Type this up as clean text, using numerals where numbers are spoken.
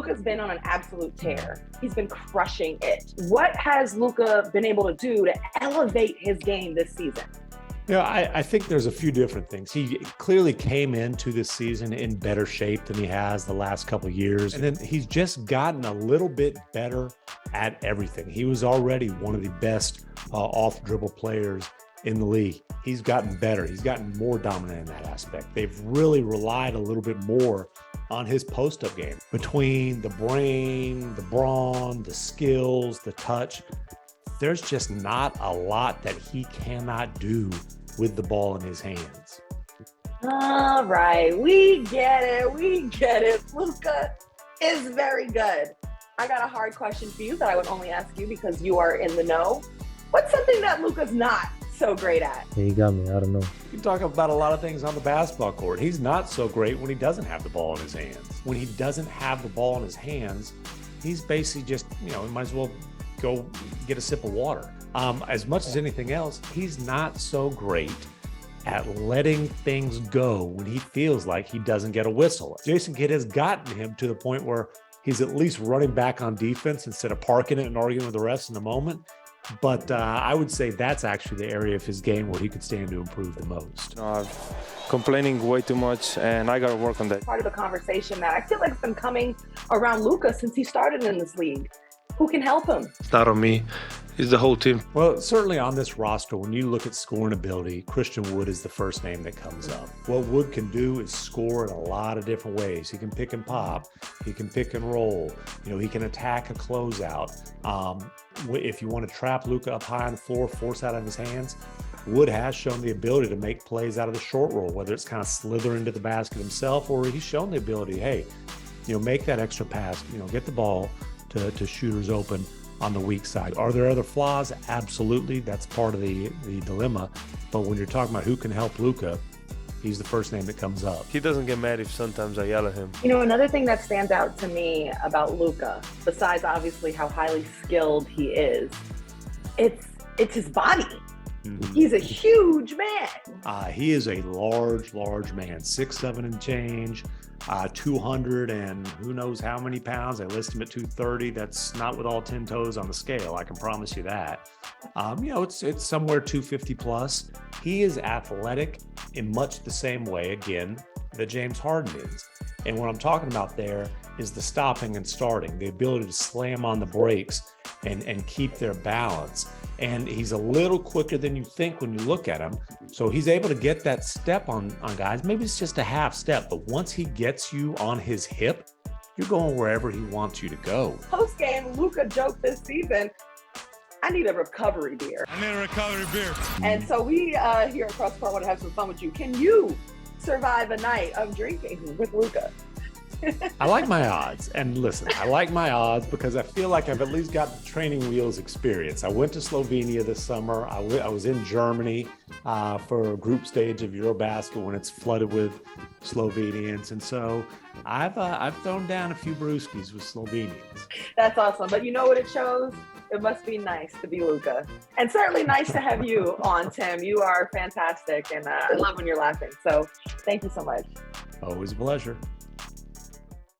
Luka's been on an absolute tear. He's been crushing it. What has Luka been able to do to elevate his game this season? I think there's a few different things. He clearly came into this season in better shape than he has the last couple of years. And then he's just gotten a little bit better at everything. He was already one of the best off-dribble players in the league. He's gotten better. He's gotten more dominant in that aspect. They've really relied a little bit more on his post-up game. Between the brain, the brawn, the skills, the touch, there's just not a lot that he cannot do with the ball in his hands. All right, we get it. Luka is very good. I got a hard question for you that I would only ask you because you are in the know. What's something that Luka's not so great at? You got me, I don't know. You can talk about a lot of things on the basketball court. He's not so great when he doesn't have the ball in his hands. When he doesn't have the ball in his hands, he's basically just, he might as well go get a sip of water. As much as anything else, he's not so great at letting things go when he feels like he doesn't get a whistle. Jason Kidd has gotten him to the point where he's at least running back on defense instead of parking it and arguing with the refs in the moment. But I would say that's actually the area of his game where he could stand to improve the most. I'm complaining way too much, and I got to work on that. Part of the conversation that I feel like has been coming around Luka since he started in this league. Who can help him? It's not on me. It's the whole team. Well, certainly on this roster, when you look at scoring ability, Christian Wood is the first name that comes up. What Wood can do is score in a lot of different ways. He can pick and pop. He can pick and roll. He can attack a closeout. If you want to trap Luka up high on the floor, force out of his hands, Wood has shown the ability to make plays out of the short roll, whether it's kind of slither into the basket himself, or he's shown the ability, hey, make that extra pass, get the ball to shooters open on the weak side. Are there other flaws? Absolutely. That's part of the dilemma. But when you're talking about who can help Luka, he's the first name that comes up. He doesn't get mad if sometimes I yell at him. Another thing that stands out to me about Luka, besides obviously how highly skilled he is, it's his body. Mm-hmm. He's a huge man. He is a large man, 6'7" and change. 200 and who knows how many pounds. I list him at 230. That's not with all 10 toes on the scale. I can promise you that. It's somewhere 250 plus. He is athletic in much the same way, again, that James Harden is. And what I'm talking about there is the stopping and starting, the ability to slam on the brakes and keep their balance. And he's a little quicker than you think when you look at him. So he's able to get that step on guys. Maybe it's just a half step, but once he gets you on his hip, you're going wherever he wants you to go. Post-game, Luka joked this season, I need a recovery beer. And so we here at Crosscourt want to have some fun with you. Can you survive a night of drinking with Luka? I like my odds. And listen, I like my odds because I feel like I've at least got the training wheels experience. I went to Slovenia this summer. I was in Germany for a group stage of Eurobasket when it's flooded with Slovenians. And so I've thrown down a few brewskis with Slovenians. That's awesome. But you know what it shows? It must be nice to be Luka. And certainly nice to have you on, Tim. You are fantastic. And I love when you're laughing. So thank you so much. Always a pleasure.